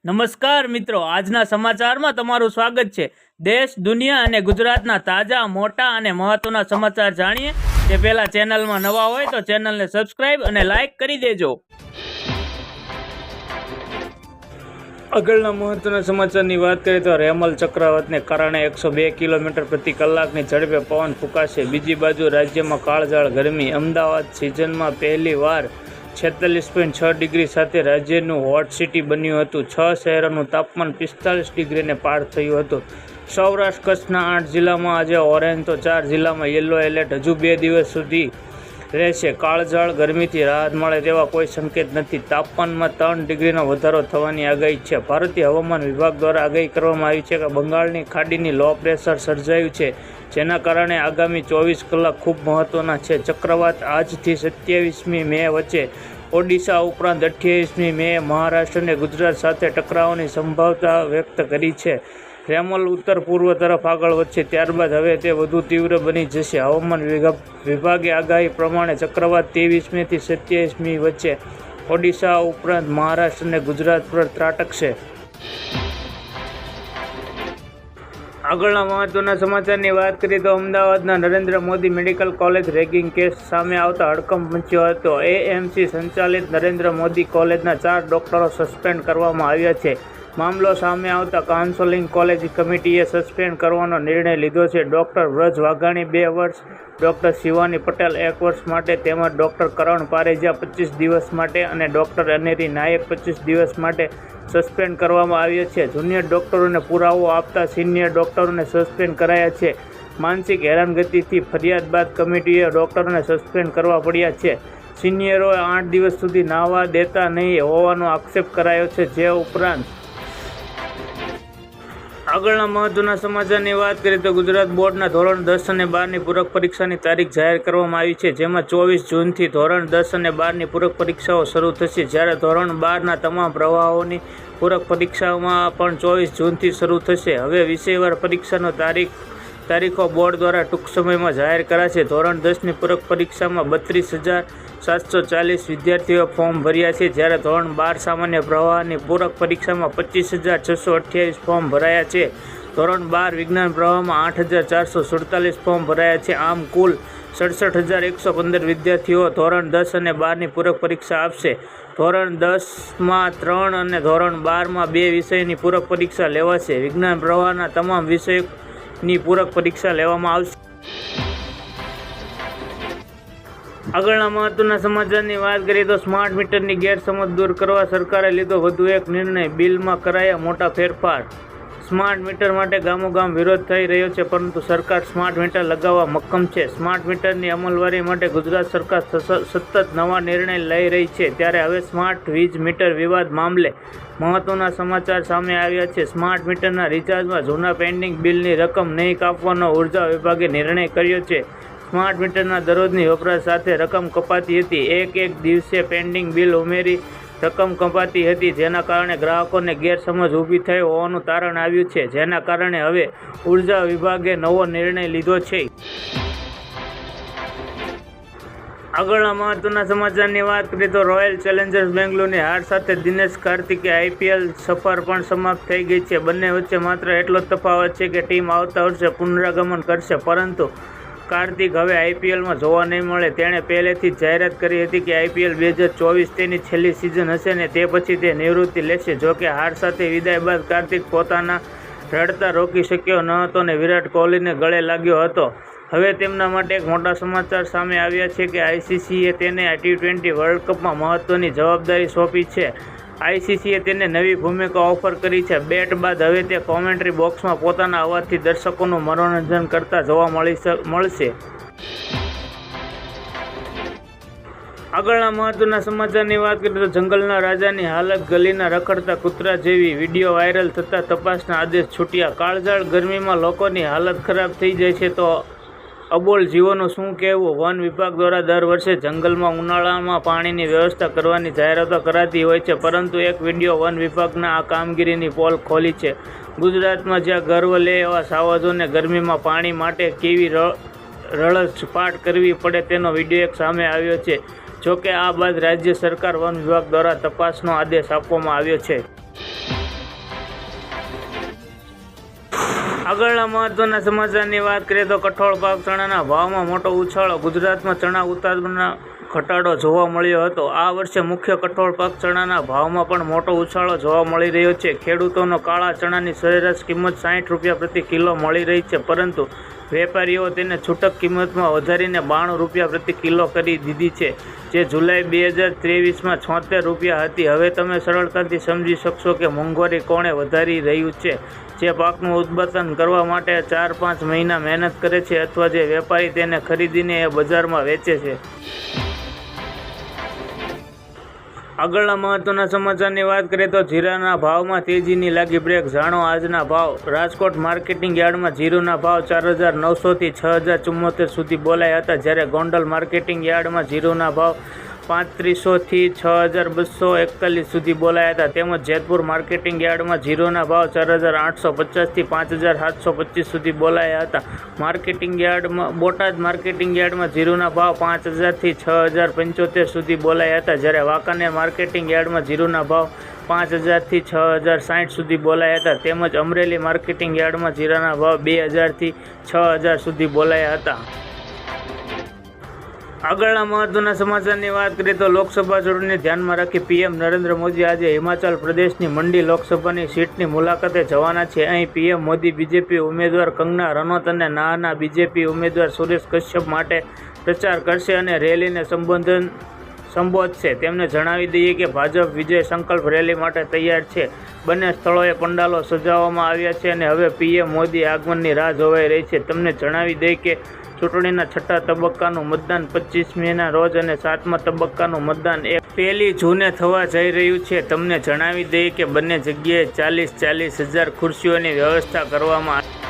નમસ્કાર મિત્રો, આજના સમાચારમાં તમારું સ્વાગત છે। દેશ, દુનિયા અને ગુજરાતના તાજા, મોટા અને મહત્વના સમાચાર જાણીએ તે પહેલા ચેનલમાં નવા હોય તો ચેનલને સબસ્ક્રાઇબ અને લાઇક કરી દેજો। આગળના મહત્વના સમાચારની વાત કરીએ તો રેમલ ચક્રવાતને કારણે 102 કિલોમીટર પ્રતિ કલાકની ઝડપે પવન ફૂંકાશે। બીજી બાજુ રાજ્યમાં કાળઝાળ ગરમી। અમદાવાદ સિઝનમાં પહેલી વાર 46.6 ડિગ્રી સાથે રાજ્યનું હોટ સિટી બન્યું હતું। 6 શહેરોનું તાપમાન 45 ડિગ્રીને પાર થયું હતું। સૌરાષ્ટ્ર કચ્છના 8 જિલ્લામાં આજે ઓરેન્જ તો 4 જિલ્લામાં યલો એલર્ટ હજુ 2 દિવસ સુધી રહેશે। કાળઝાળ ગરમીથી રાહત મળે તેવા કોઈ સંકેત નથી। તાપમાનમાં 3 ડિગ્રીનો વધારો થવાની આગાહી છે। ભારતીય હવામાન વિભાગ દ્વારા આગાહી કરવામાં આવી છે કે બંગાળની ખાડીની લો પ્રેશર સર્જાયું છે, જેના કારણે આગામી 24 કલાક ખૂબ મહત્વના છે। ચક્રવાત આજથી 27મી મે વચ્ચે ઓડિશા ઉપરાંત 28મી મે મહારાષ્ટ્ર અને ગુજરાત સાથે ટકરાવવાની સંભાવના વ્યક્ત કરી છે। રેમલ ઉત્તર પૂર્વ તરફ આગળ વધશે, ત્યારબાદ હવે તે વધુ તીવ્ર બની જશે। હવામાન વિભાગે આગાહી પ્રમાણે ચક્રવાત 23મી થી 27મી વચ્ચે ઓડિશા ઉપરાંત મહારાષ્ટ્ર અને ગુજરાત પર ત્રાટકશે। આગળના મહત્વના સમાચારની વાત કરીએ તો અમદાવાદના Narendra Modi medical college ragging case સામે આવતા હડકંપ મચ્યો હતો। એએમસી સંચાલિત નરેન્દ્ર મોદી કોલેજના 4 ડોક્ટરો સસ્પેન્ડ કરવામાં આવ્યા છે। મામલો સામે આવતા કાઉન્સેલિંગ કોલેજ કમિટીએ સસ્પેન્ડ કરવાનો નિર્ણય લીધો છે। ડોક્ટર વ્રજ વાઘાણી 2 વર્ષ, ડોક્ટર શિવાની પટેલ 1 વર્ષ માટે તેમજ ડોક્ટર કરણ પારેજા 25 દિવસ માટે અને ડોક્ટર અનેરી નાયક 25 દિવસ માટે સસ્પેન્ડ કરવામાં આવ્યા છે। જુનિયર ડોક્ટરોને પુરાવો આપતા સિનિયર ડોક્ટરોને સસ્પેન્ડ કરાયા છે। માનસિક હેરાનગતિથી ફરિયાદ બાદ કમિટીએ ડોક્ટરોને સસ્પેન્ડ કરવા પડ્યા છે। સિનિયરોએ 8 દિવસ સુધી નાહવા દેતા નહીં હોવાનો આક્ષેપ કરાયો છે। જે ઉપરાંત આગળના મહત્વના સમાચારની વાત કરીએ તો ગુજરાત બોર્ડના ધોરણ 10 અને 12ની પૂરક પરીક્ષાની તારીખ જાહેર કરવામાં આવી છે, જેમાં 24 જૂનથી ધોરણ 10 અને 12ની પૂરક પરીક્ષાઓ શરૂ થશે, જ્યારે ધોરણ 12ના તમામ પ્રવાહોની પૂરક પરીક્ષાઓમાં પણ 24 જૂનથી શરૂ થશે। હવે વિષયવાર પરીક્ષાનો તારીખો બોર્ડ દ્વારા ટૂંક સમયમાં જાહેર કરાશે। ધોરણ 10ની પૂરક પરીક્ષામાં 32,740 વિદ્યાર્થીઓએ ફોર્મ ભર્યા છે, જ્યારે ધોરણ 12 સામાન્ય પ્રવાહની પૂરક પરીક્ષામાં 25,628 ફોર્મ ભરાયા છે। ધોરણ 12 વિજ્ઞાન પ્રવાહમાં 8,447 ફોર્મ ભરાયા છે। આમ કુલ 67,115 વિદ્યાર્થીઓ ધોરણ 10 અને 12ની પૂરક પરીક્ષા આપશે। ધોરણ 10માં 3 અને ધોરણ 12માં 2 વિષયની પૂરક પરીક્ષા લેવાશે। વિજ્ઞાન પ્રવાહના તમામ વિષયોની પૂરક પરીક્ષા લેવામાં આવશે। આગળના મહત્વના સમાચારની વાત કરીએ તો સ્માર્ટ મીટરની ગેરસમજ દૂર કરવા સરકારે લીધો વધુ એક નિર્ણય, બિલમાં કરાયા મોટા ફેરફાર। સ્માર્ટ મીટર માટે ગામોગામ વિરોધ થઈ રહ્યો છે, પરંતુ સરકાર સ્માર્ટ મીટર લગાવવા મક્કમ છે। સ્માર્ટ મીટરની અમલવારી માટે ગુજરાત સરકાર સતત નવા નિર્ણય લઈ રહી છે, ત્યારે હવે સ્માર્ટ વીજ મીટર વિવાદ મામલે મહત્વના સમાચાર સામે આવ્યા છે। સ્માર્ટ મીટરના રિચાર્જમાં જૂના પેન્ડિંગ બિલની રકમ નહીં કાપવાનો ઉર્જા વિભાગે નિર્ણય કર્યો છે। સ્માર્ટ મીટરના દરરોજની વપરાશ સાથે રકમ કપાતી હતી। એક દિવસે પેન્ડિંગ બિલ ઉમેરી રકમ કપાતી હતી, જેના કારણે ગ્રાહકોને ગેરસમજ ઊભી થઈ હોવાનું તારણ આવ્યું છે, જેના કારણે હવે ઉર્જા વિભાગે નવો નિર્ણય લીધો છે। આગળના મહત્વના સમાચારની વાત કરીએ તો રોયલ ચેલેન્જર્સ બેંગ્લોરની હાર સાથે દિનેશ કાર્તિકે આઈપીએલ સફર પણ સમાપ્ત થઈ ગઈ છે। બંને વચ્ચે માત્ર એટલો જ તફાવત છે કે ટીમ આવતા વર્ષે પુનરાગમન કરશે, પરંતુ કાર્તિક હવે આઈપીએલમાં જોવા નહીં મળે। તેણે પહેલેથી જ જાહેરાત કરી હતી કે આઈપીએલ 2024 તેની છેલ્લી સિઝન હશે ને તે પછી તે નિવૃત્તિ લેશે। જોકે હાર સાથે વિદાય બાદ કાર્તિક પોતાના રડતા રોકી શક્યો ન હતો અને વિરાટ કોહલીને ગળે લાગ્યો હતો। હવે તેમના માટે એક મોટા સમાચાર સામે આવ્યા છે કે આઈસીસીએ તેને T20 વર્લ્ડ કપમાં મહત્વની જવાબદારી સોંપી છે। આઈસીસીએ તેને નવી ભૂમિકા ઓફર કરી છે। બેટ બાદ હવે તે કોમેન્ટ્રી બોક્સમાં પોતાના અવાજથી દર્શકોનું મનોરંજન કરતા જોવા મળશે। આગળના મહત્વના સમાચારની વાત કરીએ તો જંગલના રાજાની હાલત ગલીના રખડતા કૂતરા જેવી, વિડીયો વાયરલ થતા તપાસના આદેશ છૂટ્યા। કાળઝાળ ગરમીમાં લોકોની હાલત ખરાબ થઈ જાય છે તો અબોલ જીવોનું શું કહેવું? વન વિભાગ દ્વારા દર વર્ષે જંગલમાં ઉનાળામાં પાણીની વ્યવસ્થા કરવાની જાહેરાતો કરાતી હોય છે, પરંતુ એક વિડીયો વન વિભાગના આ કામગીરીની પોલ ખોલી છે। ગુજરાતમાં જ્યાં ગર્વ લે એવા સાવજોને ગરમીમાં પાણી માટે કેવી રળસપાટ કરવી પડે તેનો વિડીયો એક સામે આવ્યો છે। જોકે આ બાદ રાજ્ય સરકાર વન વિભાગ દ્વારા તપાસનો આદેશ આપવામાં આવ્યો છે। આગળના મહત્વના સમાચારની વાત કરીએ તો કઠોળ પાક ચણાના ભાવમાં મોટો ઉછાળો. ગુજરાતમાં ચણા ઉત્પાદનમાં ઘટાડો જોવા મળ્યો હતો. આ વર્ષે મુખ્ય કઠોળ પાક ચણાના ભાવમાં પણ મોટો ઉછાળો જોવા મળી રહ્યો છે. ખેડૂતોનો કાળા ચણાની સરેરાશ કિંમત 60 રૂપિયા પ્રતિ કિલો મળી રહી છે, પરંતુ વેપારીઓ તેને છૂટક કિંમતમાં વધારીને 92 રૂપિયા પ્રતિ કિલો કરી દીધી છે, જે જુલાઈ 2023માં 76 રૂપિયા હતી. હવે તમે સરળતાથી સમજી શકશો કે મોંઘવારી કોણે વધારી રહ્યું છે. જે પાકનું ઉત્પાદન કરવા માટે 4-5 મહિના મહેનત કરે છે અથવા જે વેપારી તેને ખરીદીને એ બજારમાં વેચે છે. આગળના મહત્વના સમાચારની વાત કરીએ તો જીરાના ભાવમાં તેજીની લાગી બ્રેક. જાણો આજના ભાવ. રાજકોટ માર્કેટિંગ યાર્ડમાં જીરુના ભાવ 4,900 થી 6,074 સુધી બોલાયા હતા, જ્યારે ગોંડલ માર્કેટિંગ યાર્ડમાં જીરુના ભાવ 3,500 થી 6,241 સુધી બોલાયા હતા. તેમજ જેતપુર માર્કેટિંગ યાર્ડમાં જીરુના ભાવ 4,850 થી 5,725 સુધી બોલાયા હતા. બોટાદ માર્કેટિંગ યાર્ડમાં જીરુના ભાવ 5,000 થી 6,075 સુધી બોલાયા હતા, જ્યારે વાંકાનેર માર્કેટિંગ યાર્ડમાં જીરુના ભાવ 5,000 થી 6,060 સુધી બોલાયા હતા. તેમજ અમરેલી માર્કેટિંગ યાર્ડમાં જીરાના ભાવ 2,000 થી 6,000 સુધી બોલાયા હતા. આગળના મહત્વના સમાચારની વાત કરીએ તો લોકસભા ચૂંટણીને ધ્યાનમાં રાખી પીએમ નરેન્દ્ર મોદી આજે હિમાચલ પ્રદેશની મંડી લોકસભાની સીટની મુલાકાતે જવાના છે. અહીં પીએમ મોદી બીજેપી ઉમેદવાર કંગના રનૌત અને નાના બીજેપી ઉમેદવાર સુરેશ કશ્યપ માટે પ્રચાર કરશે અને રેલીને સંબોધશે. તેમને જણાવી દઈએ કે ભાજપ વિજય સંકલ્પ રેલી માટે તૈયાર છે. બંને સ્થળોએ પંડાલો સજાવવામાં આવ્યા છે અને હવે પીએમ મોદી આગમનની રાહ જોવાઈ રહી છે. તમને જણાવી દઈએ કે ચૂંટણીના 6થા તબક્કાનું મતદાન 25 મેના રોજ અને 7મા તબક્કાનું મતદાન 1 જૂને થવા જઈ રહ્યું છે. તમને જણાવી દઈએ કે બંને જગ્યાએ 40,000 ખુરશીઓની વ્યવસ્થા કરવામાં આવી.